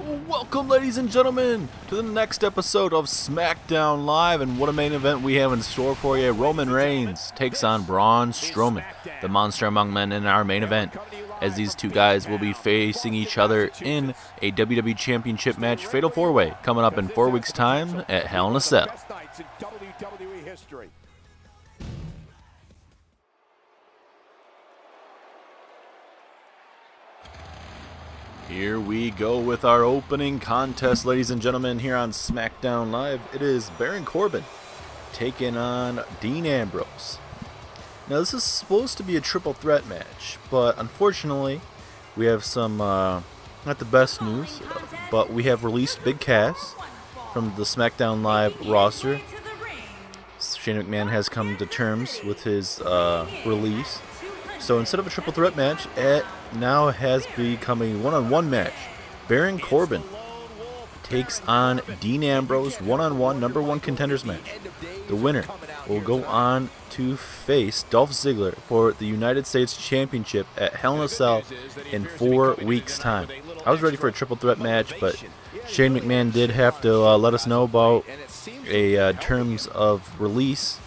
Welcome, ladies and gentlemen, to the next episode of SmackDown Live, and what a main event we have in store for you. Roman Reigns takes on Braun Strowman, the monster among men, in our main event, as these two guys will be facing each other in a WWE Championship match, Fatal 4-Way, coming up in 4 weeks' time at Hell in a Cell. Here we go with our opening contest, ladies and gentlemen, here on SmackDown Live. It is Baron Corbin taking on Dean Ambrose. Now, this is supposed to be a triple threat match, but unfortunately, we have some, not the best news, but we have released Big Cass from the SmackDown Live roster. Shane McMahon has come to terms with his release. So instead of a triple threat match, it now has become a one-on-one match. Baron Corbin takes on Dean Ambrose, one-on-one, number one contenders match. The winner will go on to face Dolph Ziggler for the United States Championship at Hell in a Cell in 4 weeks' time. I was ready for a triple threat match, but Shane McMahon did have to let us know about a terms of release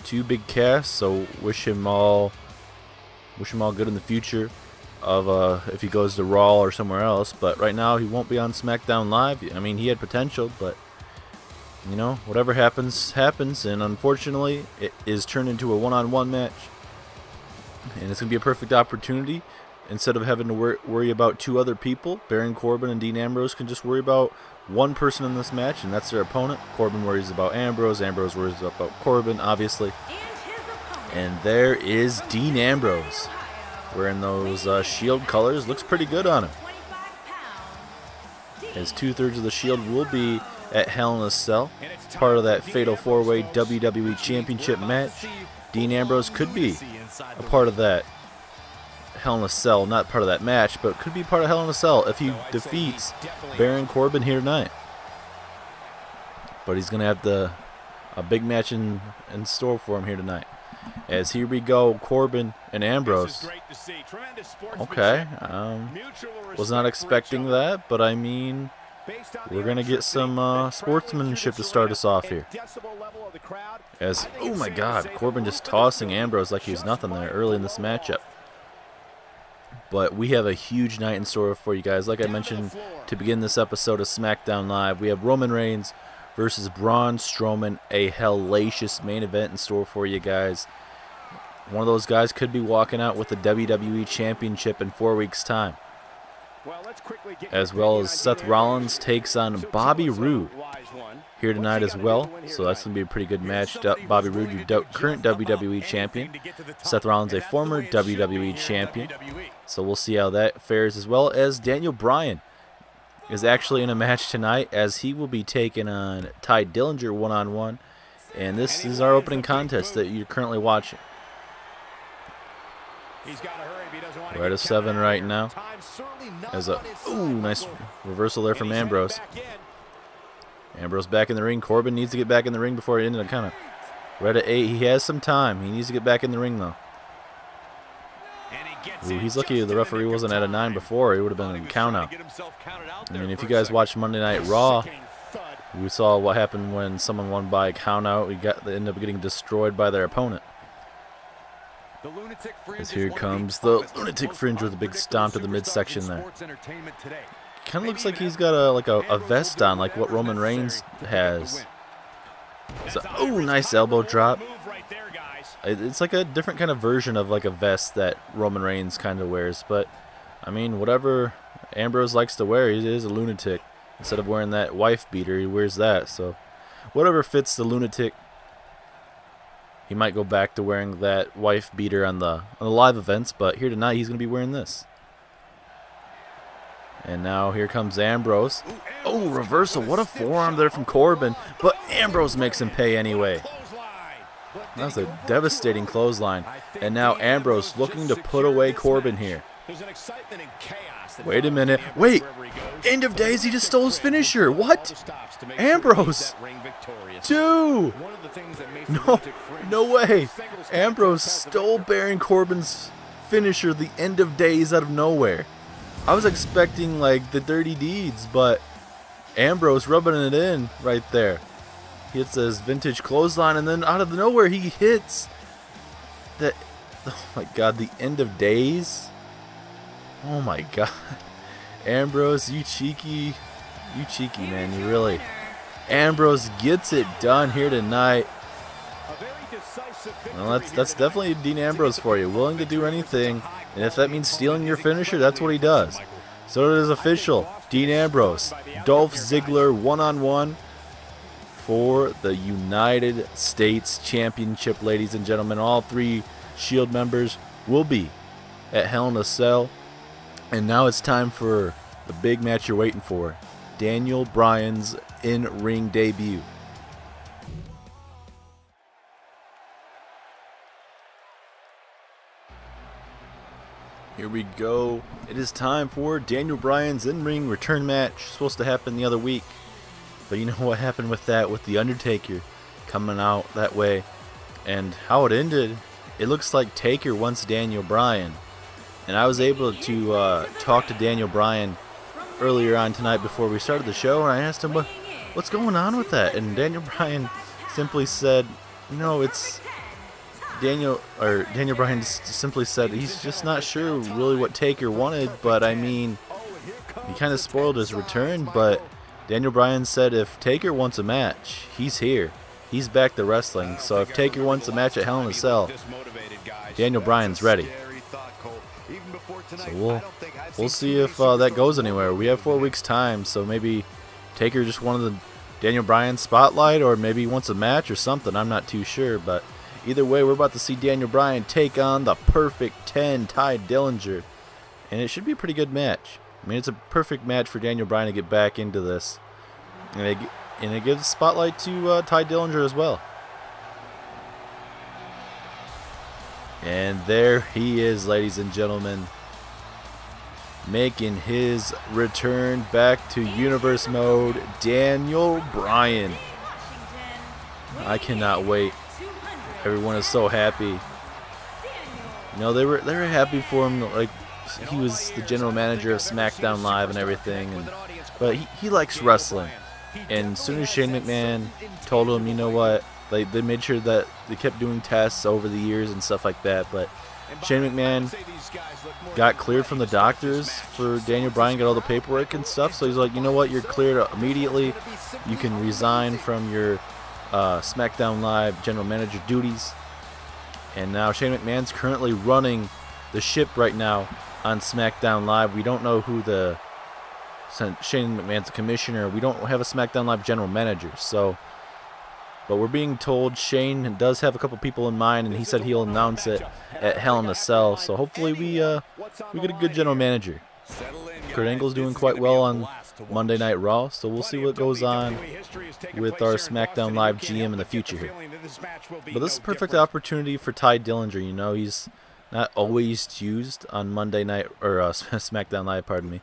to Big Cass, so wish him all good in the future of if he goes to Raw or somewhere else. But right now he won't be on SmackDown Live. I mean, he had potential, but you know, whatever happens, happens. And unfortunately, it is turned into a one-on-one match. And it's going to be a perfect opportunity. Instead of having to worry about two other people, Baron Corbin and Dean Ambrose can just worry about one person in this match, and that's their opponent. Corbin worries about Ambrose. Ambrose worries about Corbin, obviously. And there is Dean Ambrose wearing those Shield colors. Looks pretty good on him. As 2/3 of the Shield will be at Hell in a Cell, part of that Fatal 4-Way WWE Championship match. Dean Ambrose could be a part of that Hell in a Cell, not part of that match, but could be part of Hell in a Cell if he defeats Baron Corbin here tonight. But he's going to have a big match in store for him here tonight. As here we go, Corbin and Ambrose. Okay, was not expecting that, but I mean, we're going to get some sportsmanship to start us off here. As, oh my god, Corbin just tossing Ambrose like he was nothing there early in this matchup. But we have a huge night in store for you guys. Like I mentioned to begin this episode of SmackDown Live, we have Roman Reigns versus Braun Strowman, a hellacious main event in store for you guys. One of those guys could be walking out with the WWE Championship in 4 weeks' time. As well as Seth Rollins takes on Bobby Roode here tonight as well. So that's going to be a pretty good match. Bobby Roode, your current WWE Champion. Seth Rollins, a former WWE Champion. So we'll see how that fares, as well as Bryan is actually in a match tonight, as he will be taking on Tye Dillinger one-on-one. And this is our opening contest that you're currently watching. We're at a 7 right now. As a nice reversal there from Ambrose. Ambrose back in the ring. Corbin needs to get back in the ring before it ended a kind of. We're at a 8. He has some time. He needs to get back in the ring though. Ooh, he's lucky the referee wasn't at a 9 before. He would have been a count out. I mean, if you guys watched Monday Night Raw, we saw what happened when someone won by a count out. They ended up getting destroyed by their opponent. As here comes the lunatic fringe with a big stomp to the midsection there. Kind of looks like he's got a vest on, like what Roman Reigns has. So, nice elbow drop. It's like a different kind of version of like a vest that Roman Reigns kind of wears. But, I mean, whatever Ambrose likes to wear, he is a lunatic. Instead of wearing that wife beater, he wears that. So, whatever fits the lunatic. He might go back to wearing that wife beater on the live events, but here tonight he's going to be wearing this. And now here comes Ambrose. Oh, reversal. What a forearm there from Corbin. But Ambrose makes him pay anyway. That was a devastating clothesline. And now Ambrose looking to put away Corbin here. Wait a minute. Wait. End of days, he just stole his finisher. What? Ambrose. 2. No way. Ambrose stole Baron Corbin's finisher, the end of days, out of nowhere. I was expecting like the dirty deeds, but Ambrose rubbing it in right there. He hits his vintage clothesline, and then out of nowhere he hits that. Oh my God, the end of days. Oh my God, Ambrose, you cheeky man, you really. Ambrose gets it done here tonight. Well, that's definitely Dean Ambrose for you, willing to do anything, and if that means stealing your finisher, that's what he does. So it is official. Dean Ambrose, Dolph Ziggler one-on-one for the United States Championship, ladies and gentlemen. All 3 Shield members will be at Hell in a Cell. And now it's time for the big match you're waiting for. Daniel Bryan's in-ring debut. Here we go. It is time for Daniel Bryan's in-ring return match. Supposed to happen the other week. But you know what happened with that, with The Undertaker coming out that way. And how it ended, it looks like Taker wants Daniel Bryan. And I was able to talk to Daniel Bryan earlier on tonight before we started the show. And I asked him, what's going on with that? And Daniel Bryan simply said, you know, it's... Daniel Bryan simply said he's just not sure really what Taker wanted, but I mean, he kind of spoiled his return, but Daniel Bryan said if Taker wants a match, he's here. He's back to wrestling, so if Taker wants a match at Hell in a Cell, Daniel Bryan's ready. So we'll see if that goes anywhere. We have 4 weeks time, so maybe Taker just wanted the Daniel Bryan spotlight, or maybe he wants a match or something. I'm not too sure, but either way, we're about to see Daniel Bryan take on the Perfect 10, Tye Dillinger. And it should be a pretty good match. I mean, it's a perfect match for Daniel Bryan to get back into this. And it gives spotlight to Tye Dillinger as well. And there he is, ladies and gentlemen, making his return back to Universe Mode, Daniel Bryan. I cannot wait. Everyone is so happy. You know, they were happy for him. Like, he was the general manager of SmackDown Live and everything, but he likes wrestling. And as soon as Shane McMahon told him, you know what, like, they made sure that they kept doing tests over the years and stuff like that. But Shane McMahon got cleared from the doctors for Daniel Bryan, got all the paperwork and stuff. So he's like, you know what, you're cleared immediately. You can resign from your SmackDown Live general manager duties. And now Shane McMahon's currently running the ship right now on SmackDown Live. We don't know who Shane McMahon's the commissioner. We don't have a SmackDown Live general manager. But we're being told Shane does have a couple people in mind, and he said he'll announce it at Hell in a Cell. So hopefully we get a good general manager. Kurt Angle's doing quite well on Monday Night Raw, so we'll see what goes on with our SmackDown Live GM in the future here. But this is a perfect opportunity for Tye Dillinger. You know, he's not always used on Monday Night or SmackDown Live, pardon me.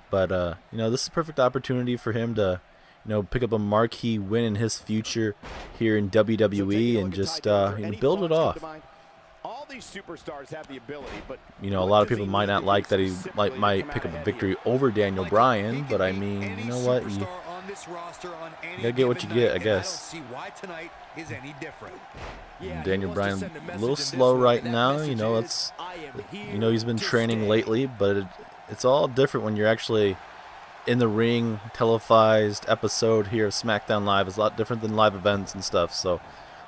But you know, this is a perfect opportunity for him to, you know, pick up a marquee win in his future here in WWE and just build it off. You know, a lot of people might not like that he might pick up a victory over Daniel Bryan, but I mean, you know what, you gotta get what you get, I guess. And Daniel Bryan a little slow right now. You know, he's been training lately, but it's all different when you're actually in the ring. Televised episode here of SmackDown Live is a lot different than live events and stuff. So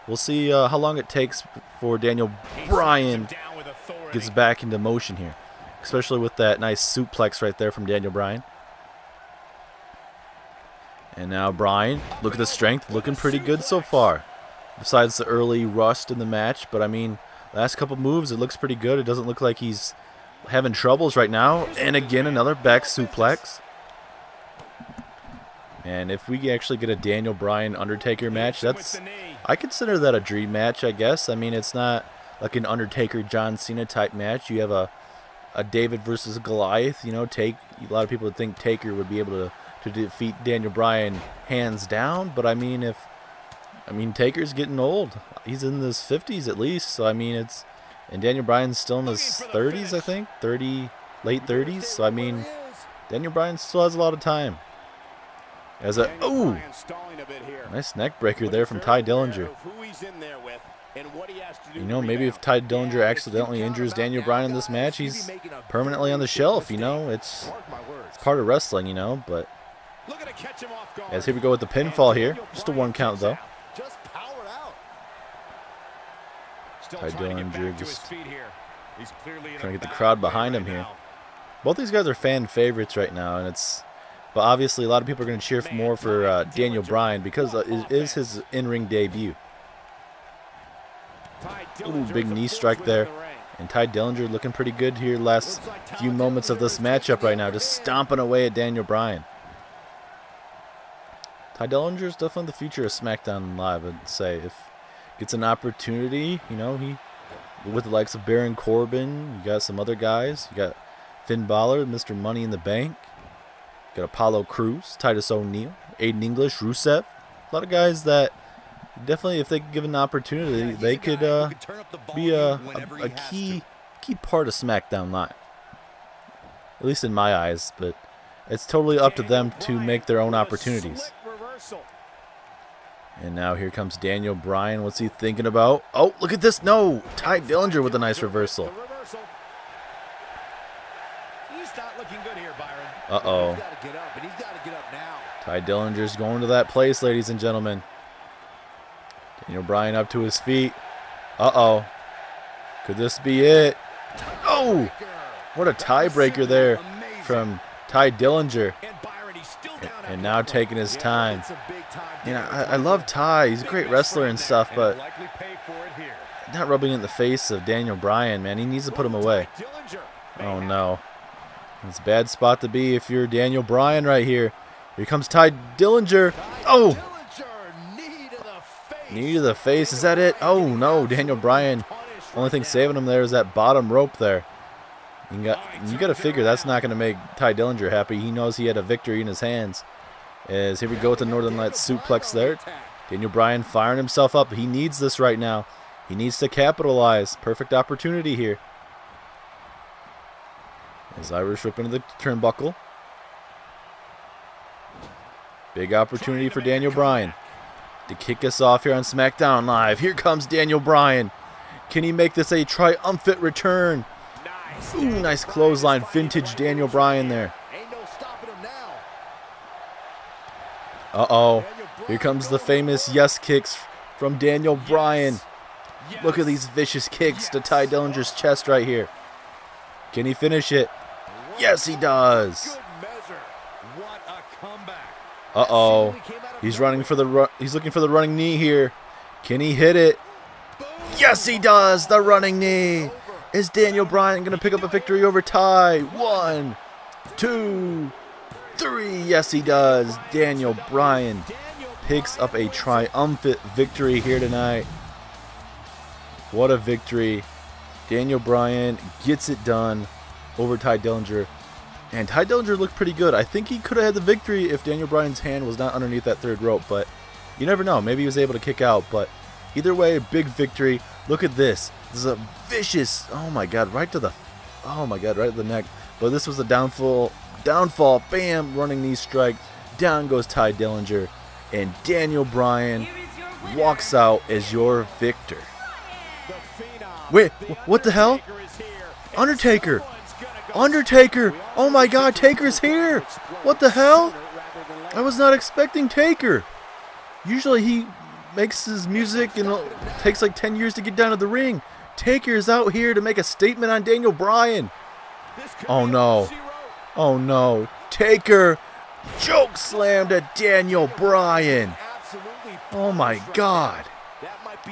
we'll see how long it takes before Daniel Bryan gets back into motion here, especially with that nice suplex right there from Daniel Bryan. And now Bryan, look at the strength, looking pretty good so far. Besides the early rust in the match, but I mean, last couple moves, it looks pretty good. It doesn't look like he's having troubles right now. And again, another back suplex. And if we actually get a Daniel Bryan Undertaker match, I consider that a dream match, I guess. I mean, it's not like an Undertaker John Cena type match. You have a David versus Goliath. You know, a lot of people would think Taker would be able to defeat Daniel Bryan hands down. But I mean, Taker's getting old. He's in his 50s at least. So I mean, and Daniel Bryan's still in his 30s, I think, 30, late 30s. So, I mean, Daniel Bryan still has a lot of time. As a, ooh, nice neck breaker there from Tye Dillinger. You know, maybe if Tye Dillinger accidentally injures Daniel Bryan in this match, he's permanently on the shelf, you know. It's part of wrestling, you know, but as here we go with the pinfall here. Just a 1 count, though. Tye Dillinger just trying to get the crowd behind him here. Both these guys are fan favorites right now, and but obviously a lot of people are going to cheer more for Daniel Bryan because it is his in-ring debut. Ooh, big knee strike there. And Tye Dillinger looking pretty good here last few moments of this matchup right now, just stomping away at Daniel Bryan. Tye Dillinger is definitely the future of SmackDown Live, I'd say. If gets an opportunity, you know, with the likes of Baron Corbin, you got some other guys. You got Finn Balor, Mr. Money in the Bank. You got Apollo Crews, Titus O'Neil, Aiden English, Rusev. A lot of guys that definitely, if they get given an opportunity, they could be a key part of SmackDown Live. At least in my eyes, but it's totally up to them to make their own opportunities. And now here comes Daniel Bryan. What's he thinking about? Oh, look at this. No, Tye Dillinger with a nice reversal. Uh-oh. Tye Dillinger's going to that place, ladies and gentlemen. Daniel Bryan up to his feet. Uh-oh. Could this be it? Oh! What a tiebreaker there from Tye Dillinger. And now taking his time. You know, I love Tye. He's a great wrestler and stuff, but not rubbing in the face of Daniel Bryan, man. He needs to put him away. Oh, no. It's a bad spot to be if you're Daniel Bryan right here. Here comes Tye Dillinger. Oh! Knee to the face. Is that it? Oh, no. Daniel Bryan. Only thing saving him there is that bottom rope there. You got to figure that's not going to make Tye Dillinger happy. He knows he had a victory in his hands. As here we go with the Northern Lights suplex there. Daniel Bryan firing himself up. He needs this right now. He needs to capitalize. Perfect opportunity here. As Irish whip into the turnbuckle. Big opportunity for Daniel Bryan to kick us off here on SmackDown Live. Here comes Daniel Bryan. Can he make this a triumphant return? Ooh, nice clothesline. Vintage Daniel Bryan there. Uh-oh. Here comes the famous yes kicks from Daniel Bryan. Look at these vicious kicks to Tye Dillinger's chest right here. Can he finish it? Yes, he does. Uh-oh. He's running for he's looking for the running knee here. Can he hit it? Yes, he does. The running knee. Is Daniel Bryan going to pick up a victory over Tye? 1, 2, 3. Yes, he does. Daniel Bryan picks up a triumphant victory here tonight. What a victory. Daniel Bryan gets it done over Tye Dillinger. And Tye Dillinger looked pretty good. I think he could have had the victory if Daniel Bryan's hand was not underneath that third rope. But you never know. Maybe he was able to kick out. But either way, big victory. Look at this. This is a vicious, oh my God, right to the neck. But this was a downfall, bam, running knee strike. Down goes Tye Dillinger. And Daniel Bryan walks out as your victor. Wait, what the hell? Undertaker! Oh my God, Taker's here! What the hell? I was not expecting Taker. Usually he makes his music and it takes like 10 years to get down to the ring. Taker is out here to make a statement on Daniel Bryan. Oh no. Oh no. Taker choke slammed at Daniel Bryan. Oh my God.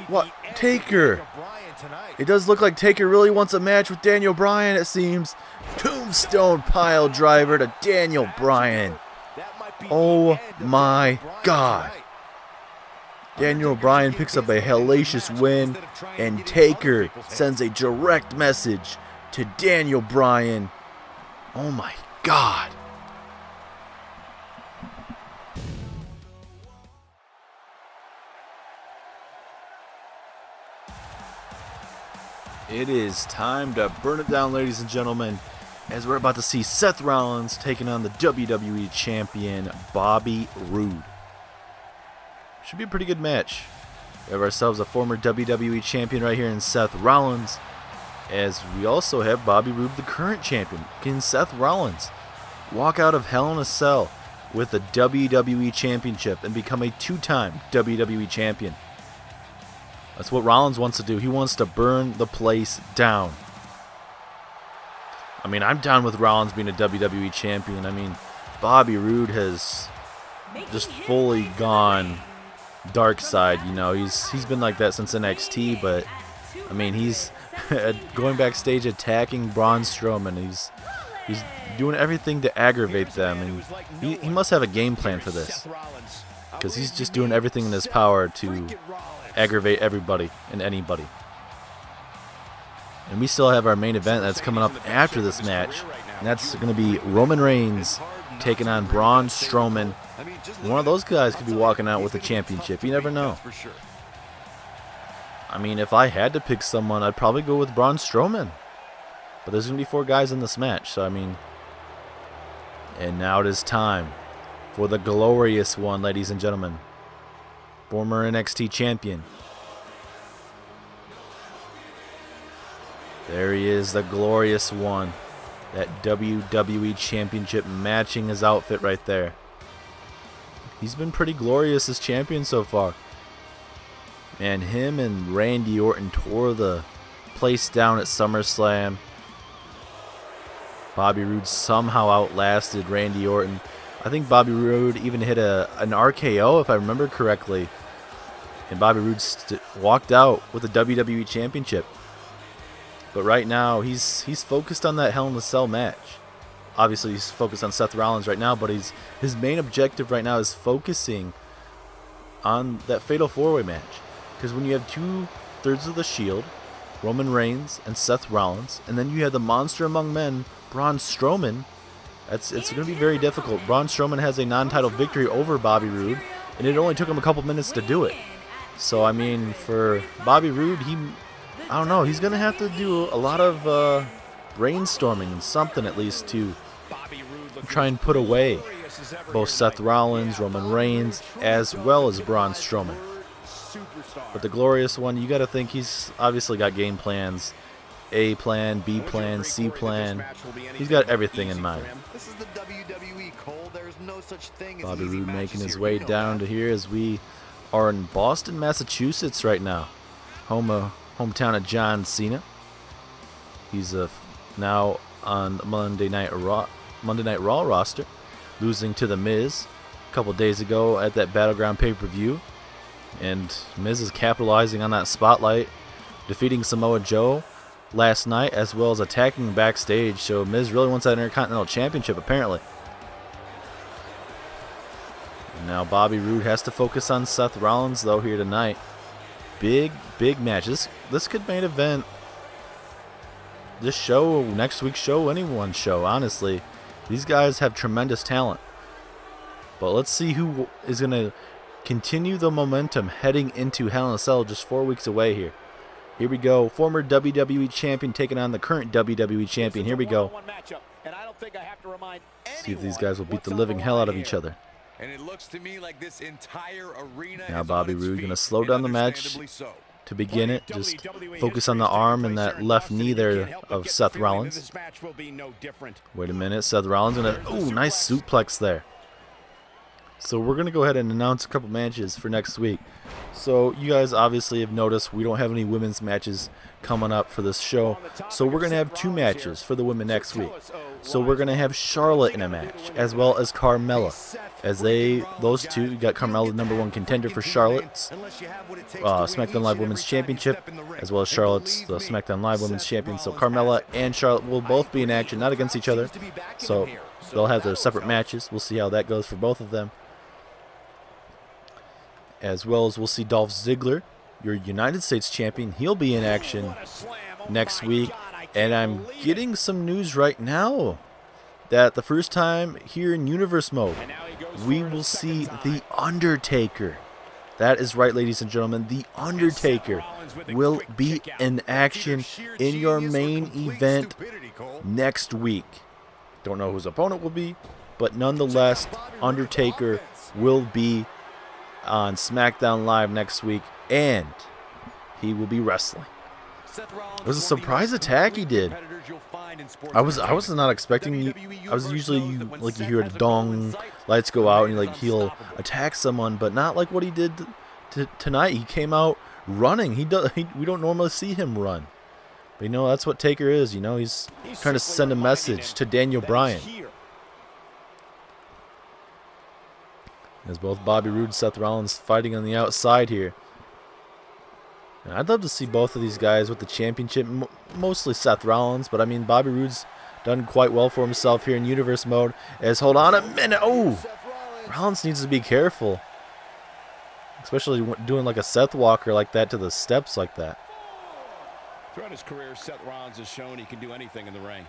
What? Taker. It does look like Taker really wants a match with Daniel Bryan, it seems. Tombstone pile driver to Daniel Bryan. Oh my God. Daniel Bryan picks up a hellacious win, and Taker sends a direct message to Daniel Bryan. Oh my God. It is time to burn it down, ladies and gentlemen. as we're about to see Seth Rollins taking on the WWE Champion Bobby Roode. Should be a pretty good match. We have ourselves a former WWE Champion right here in Seth Rollins, as we also have Bobby Roode, the current champion. Can Seth Rollins walk out of Hell in a Cell with the WWE Championship and become a two-time WWE Champion? That's what Rollins wants to do. He wants to burn the place down. I mean, I'm down with Rollins being a WWE Champion. I mean, Bobby Roode has just fully gone dark side. You know, he's been like that since NXT, but I mean, he's going backstage attacking Braun Strowman. He's doing everything to aggravate them, and he must have a game plan for this, because he's just doing everything in his power to aggravate everybody and anybody. And we still have our main event that's coming up after this match, and that's going to be Roman Reigns taking on Braun Strowman. One of those guys could be walking out with the championship. You never know. I mean, if I had to pick someone, I'd probably go with Braun Strowman. But there's going to be 4 guys in this match, so I mean... And now it is time for the glorious one, ladies and gentlemen. Former NXT champion. There he is, the glorious one. That WWE Championship matching his outfit right there. He's been pretty glorious as champion so far. And him and Randy Orton tore the place down at SummerSlam. Bobby Roode somehow outlasted Randy Orton. I think Bobby Roode even hit an RKO, if I remember correctly. And Bobby Roode walked out with the WWE Championship. But right now, he's focused on that Hell in a Cell match. Obviously, he's focused on Seth Rollins right now, but his main objective right now is focusing on that Fatal 4-Way match. Because when you have 2/3 of the Shield, Roman Reigns and Seth Rollins, and then you have the monster among men, Braun Strowman, it's going to be very difficult. Braun Strowman has a non-title victory over Bobby Roode, and it only took him a couple minutes to do it. So, I mean, for Bobby Roode, I don't know, he's going to have to do a lot of brainstorming and something at least to try and put away both Seth Rollins, Roman Reigns, as well as Braun Strowman. But the glorious one, you got to think he's obviously got game plans. A plan, B plan, C plan. He's got everything in mind. Bobby Roode making his way down to here as we are in Boston, Massachusetts right now. Hometown of John Cena. He's now on Monday Night Raw roster, losing to The Miz a couple days ago at that Battleground pay-per-view. And Miz is capitalizing on that spotlight, defeating Samoa Joe last night, as well as attacking backstage. So Miz really wants that Intercontinental Championship, apparently. And now Bobby Roode has to focus on Seth Rollins, though, here tonight. Big match. This could main event this show, next week's show, anyone's show, honestly. These guys have tremendous talent. But let's see who is going to continue the momentum heading into Hell in a Cell, just 4 weeks away here. Here we go. Former WWE Champion taking on the current WWE Champion. Here we go. See if these guys will beat the living hell out of each other. And it looks to me like this entire arena now Bobby Roode going to slow down the match to begin it. Just focus on the arm and that left knee there of Seth Rollins. Wait a minute. Seth Rollins going to... Ooh, nice suplex there. So we're going to go ahead and announce a couple matches for next week. So you guys obviously have noticed we don't have any women's matches coming up for this show. So we're going to have 2 matches for the women next week. So we're going to have Charlotte in a match, as well as Carmella. As those two, you got Carmella, the #1 contender for Charlotte's SmackDown Live Women's Championship, as well as Charlotte's the SmackDown Live Women's Champion. So Carmella and Charlotte will both be in action, not against each other. So they'll have their separate matches. We'll see how that goes for both of them. As well as we'll see Dolph Ziggler, your United States Champion. He'll be in action next week. And I'm getting some news right now that the first time here in Universe Mode, we will see The Undertaker That is right, ladies and gentlemen. The Undertaker will be in action in your main event next week. Don't know who his opponent will be, but nonetheless, Undertaker will be on SmackDown Live next week, and he will be wrestling. It was a surprise attack he did. I was not expecting. I was usually like you hear a dong, lights go out, and he'll attack someone, but not like what he did tonight. He came out running. We don't normally see him run, but that's what Taker is. He's trying to send a message to Daniel Bryan. As both Bobby Roode and Seth Rollins fighting on the outside here. And I'd love to see both of these guys with the championship, mostly Seth Rollins, but I mean Bobby Roode's done quite well for himself here in Universe mode. Hold on a minute. Oh, Rollins needs to be careful, especially doing like a Seth Walker like that to the steps like that. Throughout his career, Seth Rollins has shown he can do anything in the ring.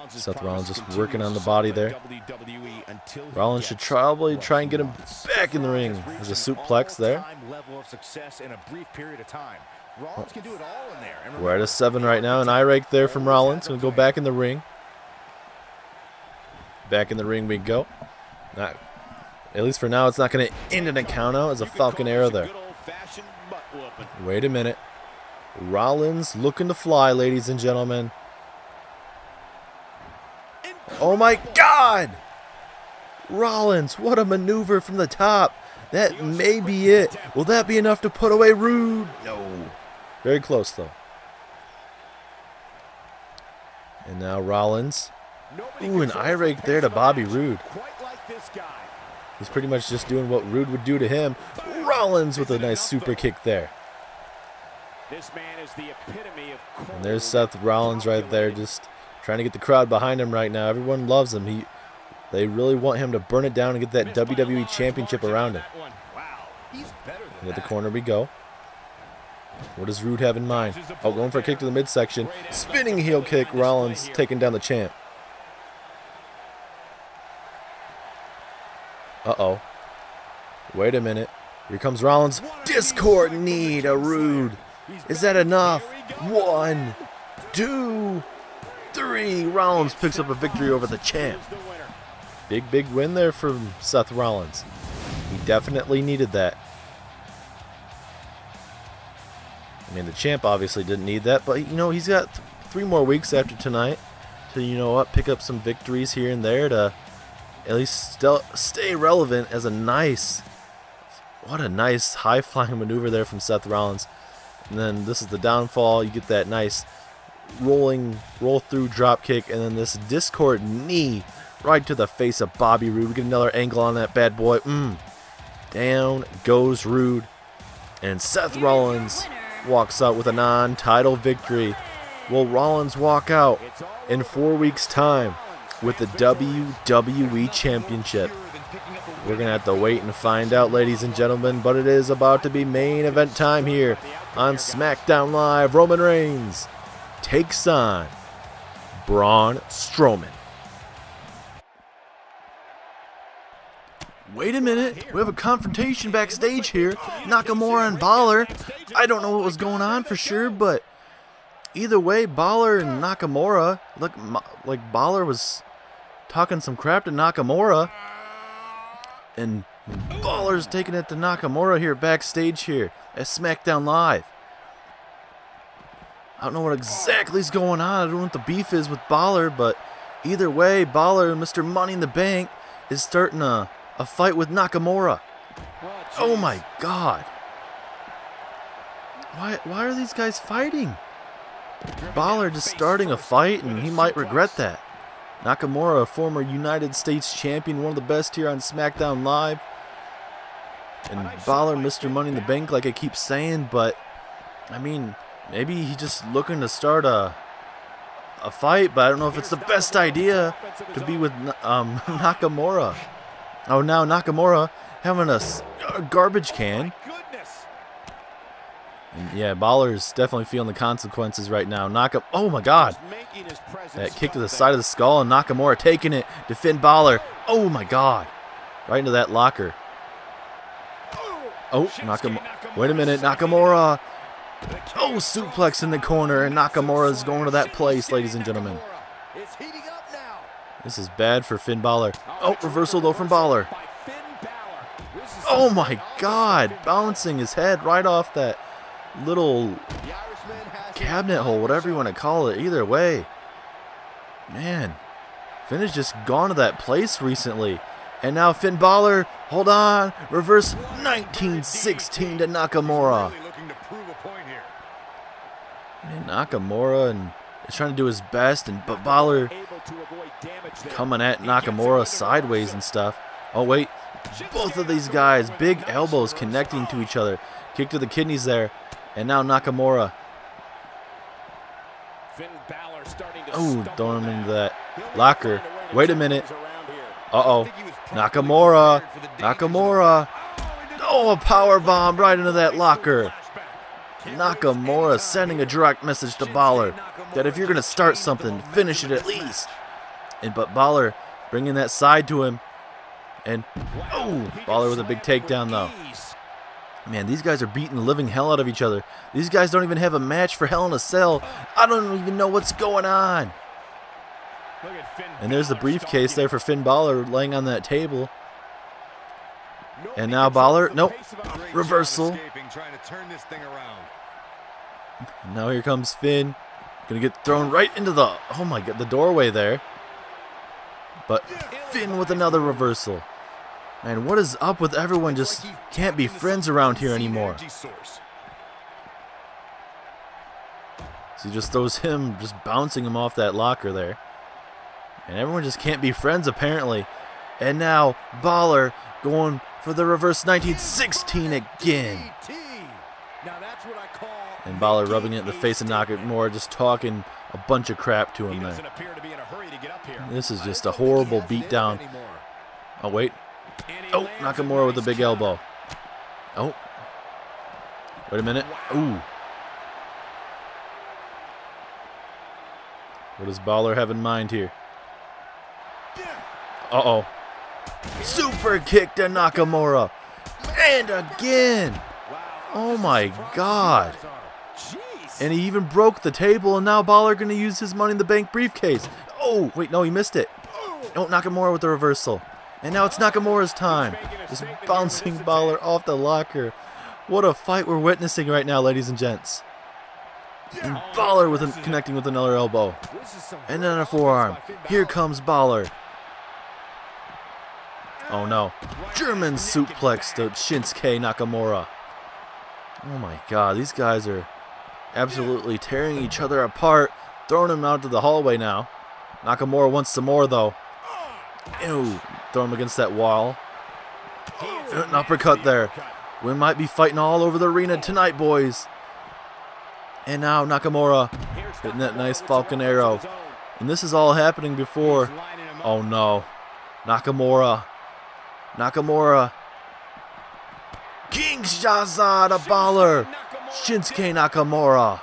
Seth Rollins just working on the body there. Rollins should probably try and get him back in the ring. There's a suplex there. We're at a 7 right now. An eye rake there from Rollins. Going to go back in the ring. Back in the ring we go. At least for now, it's not going to end in a count out. As a Falcon Arrow there. Wait a minute. Rollins looking to fly, ladies and gentlemen. Oh my God! Rollins, what a maneuver from the top. That may be it. Will that be enough to put away Roode? No. Very close, though. And now Rollins. Ooh, an eye rake there to Bobby Roode. He's pretty much just doing what Roode would do to him. Rollins with a nice super kick there. And there's Seth Rollins right there, just trying to get the crowd behind him right now. Everyone loves him. They really want him to burn it down and get that WWE Championship around him. And at the corner we go. What does Roode have in mind? Oh, going for a kick to the midsection. Spinning heel kick. Rollins taking down the champ. Uh-oh. Wait a minute. Here comes Rollins. Discord knee to Roode. Is that enough? 1, 2, 3. Rollins picks up a victory over the champ. Big win there from Seth Rollins. He definitely needed that. I mean, the champ obviously didn't need that, but he's got 3 more weeks after tonight to pick up some victories here and there to at least still stay relevant as a nice. What a nice high-flying maneuver there from Seth Rollins. And then this is the downfall. You get that nice roll-through drop kick, and then this Discord knee right to the face of Bobby Roode. We get another angle on that bad boy. Down goes Roode. And Seth Rollins walks out with a non-title victory. Will Rollins walk out in 4 weeks' time with the WWE Championship? We're going to have to wait and find out, ladies and gentlemen, but it is about to be main event time here on SmackDown Live. Roman Reigns takes on Braun Strowman. Wait a minute, we have a confrontation backstage here. Nakamura and Balor. I don't know what was going on for sure, but either way, Balor and Nakamura, like Balor was talking some crap to Nakamura, and Balor's taking it to Nakamura here backstage here at SmackDown Live. I don't know what exactly is going on. I don't know what the beef is with Balor, but either way, Balor, Mr. Money in the Bank, is starting a fight with Nakamura. Oh my God. Why are these guys fighting? Balor just starting a fight, and he might regret that. Nakamura, a former United States champion, one of the best here on SmackDown Live. And Balor, Mr. Money in the Bank, like I keep saying, but I mean, maybe he's just looking to start a fight, but I don't know if it's the best idea to be with Nakamura. Oh, now Nakamura having a garbage can. And yeah, Balor's definitely feeling the consequences right now. Oh my God. That kick to the side of the skull, and Nakamura taking it to Finn Balor. Oh my God. Right into that locker. Oh, Nakamura. Wait a minute, Nakamura. Oh, suplex in the corner, and Nakamura is going to that place, ladies and gentlemen. This is bad for Finn Balor. Oh, reversal though from Balor. Oh my God, bouncing his head right off that little cabinet hole, whatever you want to call it. Either way, man, Finn has just gone to that place recently. And now Finn Balor, hold on, reverse 1916 to Nakamura. And Nakamura is trying to do his best, but Balor coming at Nakamura sideways and stuff. Oh wait, both of these guys, big elbows connecting to each other. Kick to the kidneys there, and now Nakamura. Oh, throwing him into that locker. Wait a minute. Uh-oh. Nakamura. Oh, a power bomb right into that locker. Nakamura sending a direct message to Balor that if you're going to start something, finish it at least. But Balor bringing that side to him. And, oh, Balor with a big takedown, though. Man, these guys are beating the living hell out of each other. These guys don't even have a match for Hell in a Cell. I don't even know what's going on. And there's the briefcase there for Finn Balor laying on that table. And now Balor, nope, reversal. And now here comes Finn. Gonna get thrown right into the, oh my God, the doorway there. But Finn with another reversal. Man, what is up with everyone? Just can't be friends around here anymore. So he just throws him, just bouncing him off that locker there. And everyone just can't be friends apparently. And now Balor going for the reverse 1916 again. And Balor rubbing it in the face of Nakamura, just talking a bunch of crap to him there. This is just a horrible beatdown. Oh, wait. Oh, Nakamura with a big elbow. Oh. Wait a minute. Ooh. What does Balor have in mind here? Uh-oh. Super kick to Nakamura. And again. Oh my God. And he even broke the table, and now Balor going to use his Money in the Bank briefcase. Oh, wait, no, he missed it. Oh, Nakamura with the reversal. And now it's Nakamura's time. Just bouncing Balor off the locker. What a fight we're witnessing right now, ladies and gents. And Balor connecting with another elbow. And then a forearm. Here comes Balor. Oh no. German suplex to Shinsuke Nakamura. Oh my God, these guys are absolutely tearing each other apart. Throwing him out to the hallway now. Nakamura wants some more though. Ew. Throw him against that wall. An uppercut there. We might be fighting all over the arena tonight, boys. And now Nakamura hitting that nice Falcon Arrow. And this is all happening before. Oh no. Nakamura. Kinshasa to Balor. Shinsuke Nakamura.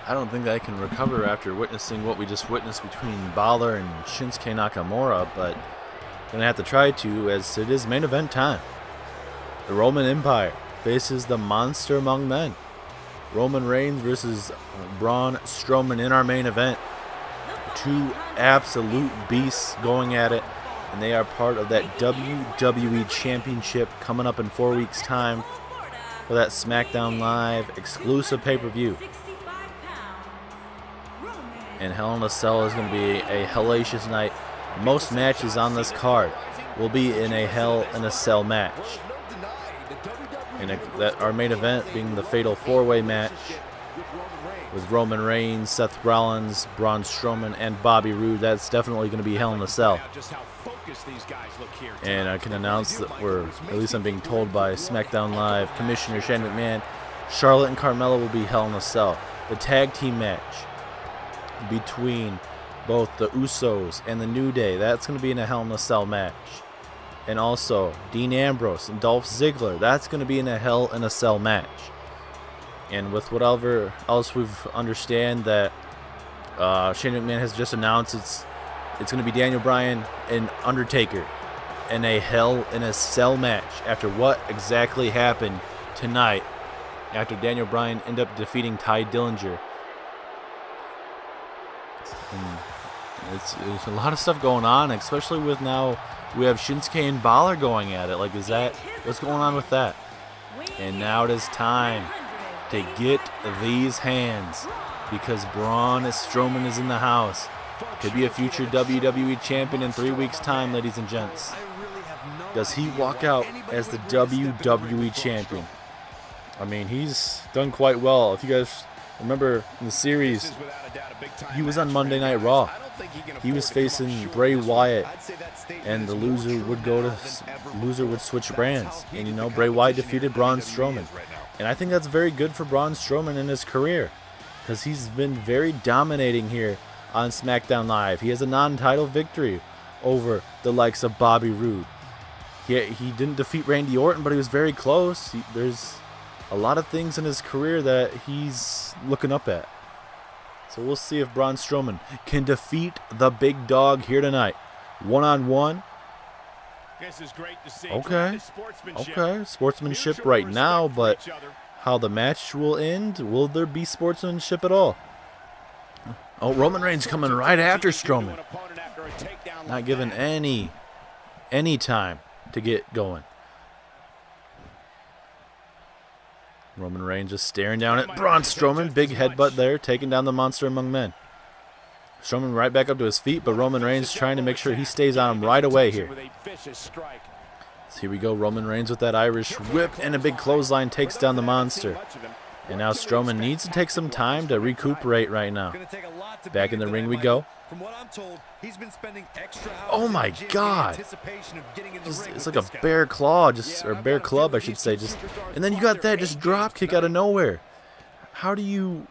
I don't think I can recover after witnessing what we just witnessed between Balor and Shinsuke Nakamura, but I'm going to have to try to, as it is main event time. The Roman Empire faces the Monster Among Men. Roman Reigns versus Braun Strowman in our main event. Two absolute beasts going at it, and they are part of that WWE Championship coming up in 4 weeks' time for that SmackDown Live exclusive pay-per-view. And Hell in a Cell is going to be a hellacious night. Most matches on this card will be in a Hell in a Cell match. And our main event being the Fatal 4-Way match with Roman Reigns, Seth Rollins, Braun Strowman, and Bobby Roode. That's definitely going to be Hell in a Cell. And I can announce that at least I'm being told by SmackDown Live Commissioner Shane McMahon, Charlotte and Carmella will be Hell in a Cell. The tag team match between both the Usos and the New Day, that's going to be in a Hell in a Cell match. And also Dean Ambrose and Dolph Ziggler, that's going to be in a Hell in a Cell match. And with whatever else we've understand that Shane McMahon has just announced it's going to be Daniel Bryan and Undertaker in a Hell in a Cell match after what exactly happened tonight after Daniel Bryan ended up defeating Tye Dillinger. And it's a lot of stuff going on, especially with now we have Shinsuke and Balor going at it. Like, is that what's going on with that? And now it is time to get these hands because Braun Strowman is in the house. Could be a future WWE champion in 3 weeks' time, ladies and gents. Does he walk out as the WWE champion? I mean, he's done quite well. If you guys remember in the series, he was on Monday Night Raw. He was facing Bray Wyatt, and the loser would switch brands. And you know, Bray Wyatt defeated Braun Strowman, and I think that's very good for Braun Strowman in his career because he's been very dominating here on SmackDown Live. He has a non-title victory over the likes of Bobby Roode. He didn't defeat Randy Orton, but he was very close. There's a lot of things in his career that he's looking up at. So we'll see if Braun Strowman can defeat the big dog here tonight. One-on-one. This is great to see. Okay. Sportsmanship right now, but how the match will end, will there be sportsmanship at all? Oh, Roman Reigns coming right after Strowman. Not given any time to get going. Roman Reigns just staring down at Braun Strowman. Big headbutt there, taking down the monster among men. Strowman right back up to his feet, but Roman Reigns trying to make sure he stays on him right away here. So here we go, Roman Reigns with that Irish whip and a big clothesline takes down the monster. And now Strowman needs to take some time to recuperate right now. Back in the ring we go. Oh my God! It's like a bear claw, or bear club, I should say. And then you got that just drop kick out of nowhere. How do you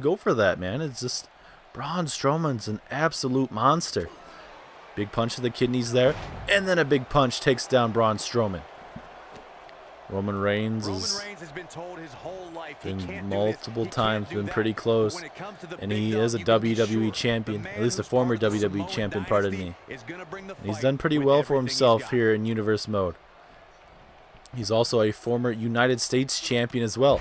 go for that, man? It's just Braun Strowman's an absolute monster. Big punch to the kidneys there, and then a big punch takes down Braun Strowman. Roman Reigns has been told his whole life multiple times been pretty close, and he is a WWE champion, at least a former WWE champion, pardon me. And he's done pretty well for himself here in Universe mode. He's also a former United States champion as well,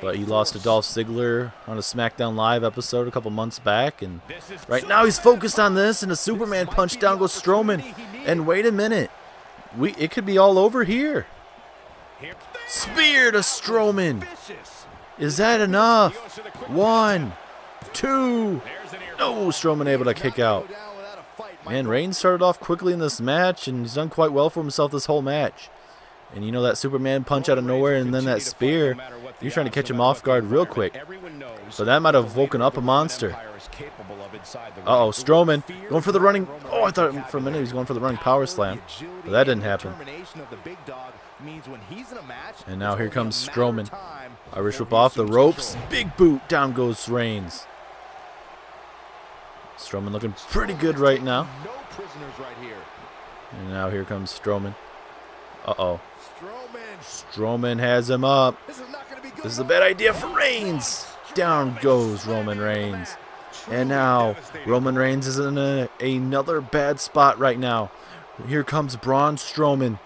but he lost to Dolph Ziggler on a SmackDown Live episode a couple months back, and right now he's focused on this, and a Superman punch down goes Strowman, and wait a minute. It could be all over here. Spear to Strowman. Is that enough? 1, 2. No, Strowman able to kick out. Man, Reigns started off quickly in this match, and he's done quite well for himself this whole match. And you know that Superman punch out of nowhere, and then that spear, you're trying to catch him off guard real quick. So that might have woken up a monster. Uh-oh, Strowman going for the running. Oh, I thought for a minute he was going for the running power slam, but that didn't happen. And now here comes Strowman. Irish whip off the ropes. Big boot. Down goes Reigns. Strowman looking pretty good right now. And now here comes Strowman. Uh-oh. Strowman has him up. This is a bad idea for Reigns. Down goes Roman Reigns. And now Roman Reigns is in another bad spot right now. Here comes Braun Strowman.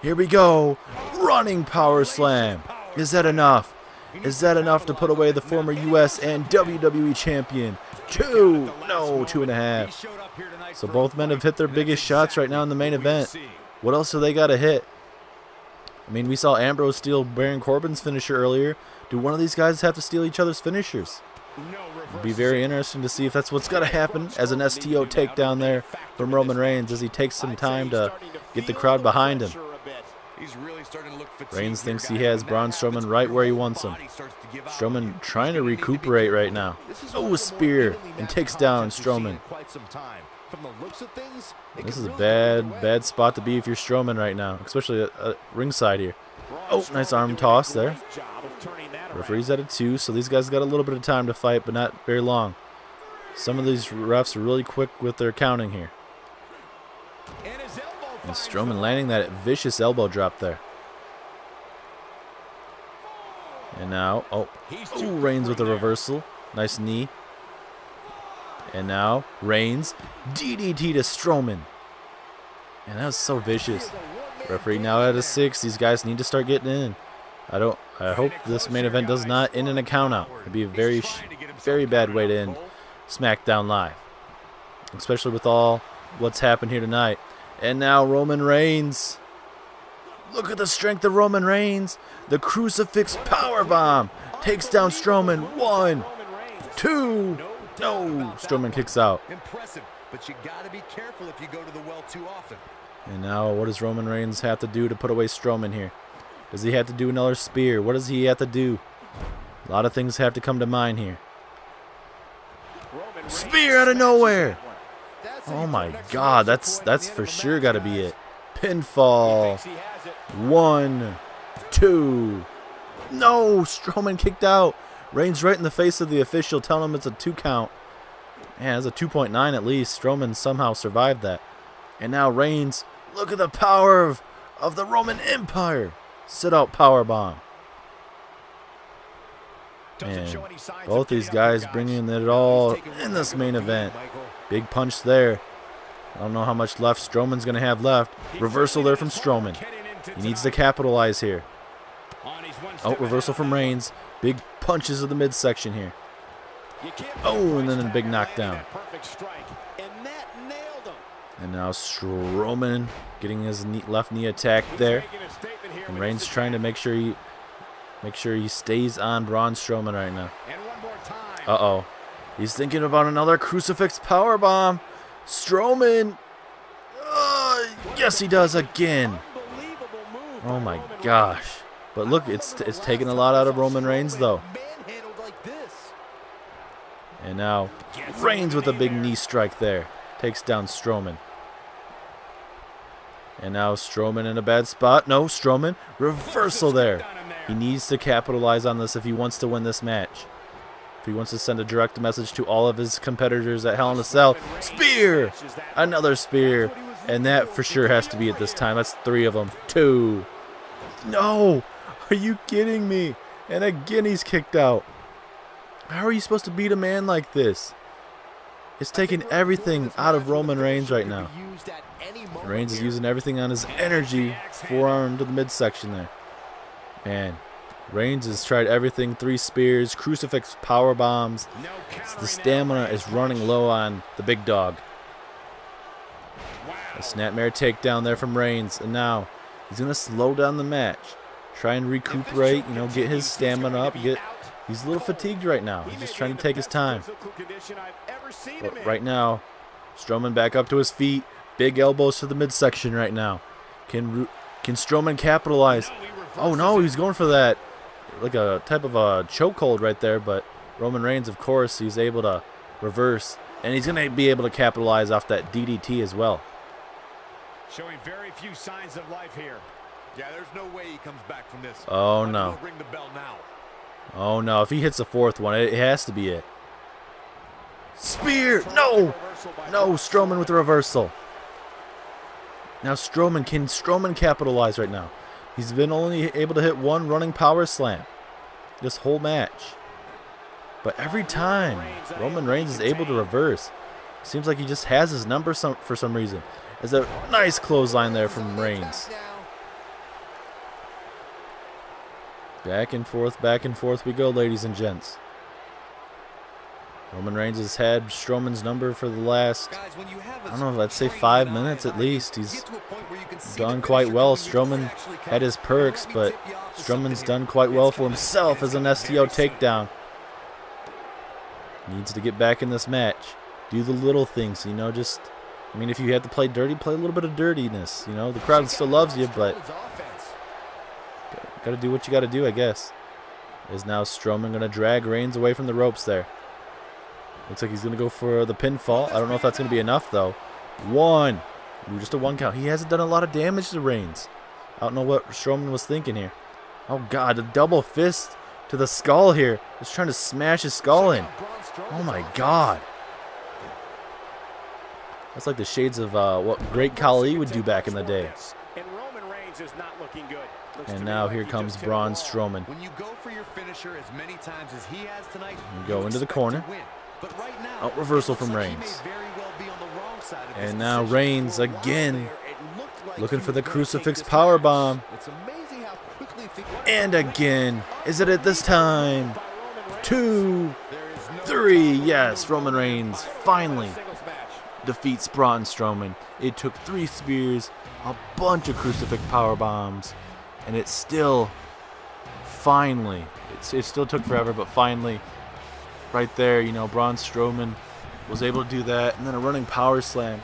Here we go. Running power slam. Is that enough? Is that enough to put away the former US and WWE champion? 2. No, 2.5. So both men have hit their biggest shots right now in the main event. What else do they got to hit? I mean, we saw Ambrose steal Baron Corbin's finisher earlier. Do one of these guys have to steal each other's finishers? It'll be very interesting to see if that's what's got to happen as an STO takedown there from Roman Reigns as he takes some time to get the crowd behind him. Reigns thinks he has Braun Strowman right where he wants him. Strowman trying to recuperate right now. Oh, a spear, and takes down Strowman. This is a bad spot to be if you're Strowman right now, especially at ringside here. Oh, nice arm toss there. Referee's at a 2, so these guys got a little bit of time to fight, but not very long. Some of these refs are really quick with their counting here. And Strowman landing that vicious elbow drop there. And now, Reigns with a reversal. Nice knee. And now Reigns, DDT to Strowman. And that was so vicious. Referee now at a 6. These guys need to start getting in. I hope this main event does not end in a count out. It'd be a very bad way to end SmackDown Live, especially with all what's happened here tonight. And now Roman Reigns. Look at the strength of Roman Reigns. The crucifix powerbomb takes down Strowman. 1, 2. No, Strowman kicks out. Impressive, but you got to be careful if you go to the well too often. And now what does Roman Reigns have to do to put away Strowman here? Does he have to do another spear? What does he have to do? A lot of things have to come to mind here. Spear out of nowhere. Oh my God, that's for sure got to be it. Pinfall. 1, 2. No, Strowman kicked out. Reigns right in the face of the official, telling him it's a 2 count. Man, it's a 2.9 at least. Strowman somehow survived that. And now Reigns, look at the power of the Roman Empire. Sit out powerbomb. And both these guys bringing it all in this main event. Big punch there. I don't know how much left Strowman's going to have left. Reversal there from Strowman. He needs to capitalize here. Oh, reversal from Reigns. Big punches of the midsection here. Oh, and then a big knockdown. And now Strowman getting his left knee attacked there. And Reigns trying to make sure he stays on Braun Strowman right now. Uh-oh. He's thinking about another crucifix powerbomb. Strowman. Yes, he does again. Oh my gosh. But look, it's taking a lot out of Roman Reigns though. And now Reigns with a big knee strike there. Takes down Strowman. And now Strowman in a bad spot. No, Strowman. Reversal there. He needs to capitalize on this if he wants to win this match. If he wants to send a direct message to all of his competitors at Hell in a Cell. Spear! Another spear. And that for sure has to be it this time. That's 3 of them. 2. No! Are you kidding me? And again he's kicked out. How are you supposed to beat a man like this? It's taking everything out of Roman Reigns right now. Reigns is using everything on his energy. Forearm to the midsection there. Man, Reigns has tried everything. 3 spears, crucifix power bombs. The stamina is running low on the big dog. A snapmare takedown there from Reigns. And now he's going to slow down the match. Try and recuperate, get his stamina up. He's a little fatigued right now. He's just trying to take his time. But right now, Strowman back up to his feet. Big elbows to the midsection right now. Can Strowman capitalize? Oh no, he's going for that, like a type of a chokehold right there. But Roman Reigns, of course, he's able to reverse, and he's going to be able to capitalize off that DDT as well. Showing very few signs of life here. Yeah, there's no way he comes back from this. Oh no. Ring the bell now. Oh no, if he hits the 4th one, it has to be it. Spear! No! No, Strowman with the reversal. Now can Strowman capitalize right now? He's been only able to hit 1 running power slam this whole match. But every time Roman Reigns is able to reverse, seems like he just has his number for some reason. There's a nice clothesline there from Reigns. Back and forth we go, ladies and gents. Roman Reigns has had Strowman's number for the last, I don't know, let's say 5 minutes at least. He's done quite well. Strowman had his perks, but Strowman's done quite well for himself as an STO takedown. Needs to get back in this match. Do the little things, if you have to play dirty, play a little bit of dirtiness. The crowd still loves you, but got to do what you got to do, I guess. Is now Strowman going to drag Reigns away from the ropes there. Looks like he's going to go for the pinfall. I don't know if that's going to be enough, though. 1. Ooh, just a 1 count. He hasn't done a lot of damage to Reigns. I don't know what Strowman was thinking here. Oh, God. A double fist to the skull here. Just trying to smash his skull in. Oh, my God. That's like the shades of what Great Khali would do back in the day. And Roman Reigns is not looking good. And now here comes Braun Strowman. When you go for your finisher as many times as he has tonight, And go into the corner. But right now, Out reversal from Reigns. And now Reigns again. Looking for the crucifix powerbomb. And again. Is it this time? 2, 3. Yes, Roman Reigns finally defeats Braun Strowman. It took 3 spears, a bunch of crucifix power bombs, and it still finally, it still took forever, but finally, right there, you know, Braun Strowman was able to do that, and then a running power slam.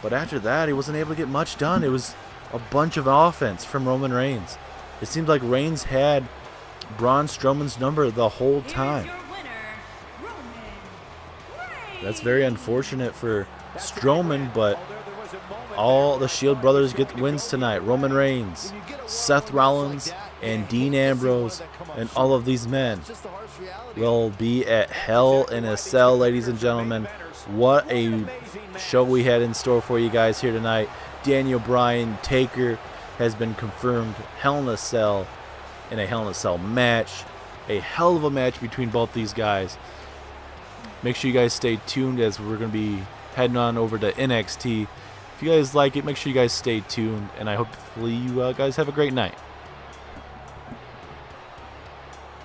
But after that, he wasn't able to get much done. It was a bunch of offense from Roman Reigns. It seemed like Reigns had Braun Strowman's number the whole time. That's very unfortunate for Strowman, but all the Shield brothers get wins tonight. Roman Reigns, Seth Rollins, and Dean Ambrose, and all of these men will be at Hell in a Cell, ladies and gentlemen. What a show we had in store for you guys here tonight. Daniel Bryan, Taker has been confirmed. Hell in a Cell in a Hell in a Cell match. A hell of a match between both these guys. Make sure you guys stay tuned as we're going to be heading on over to NXT. If you guys like it, make sure you guys stay tuned, and I hopefully you guys have a great night.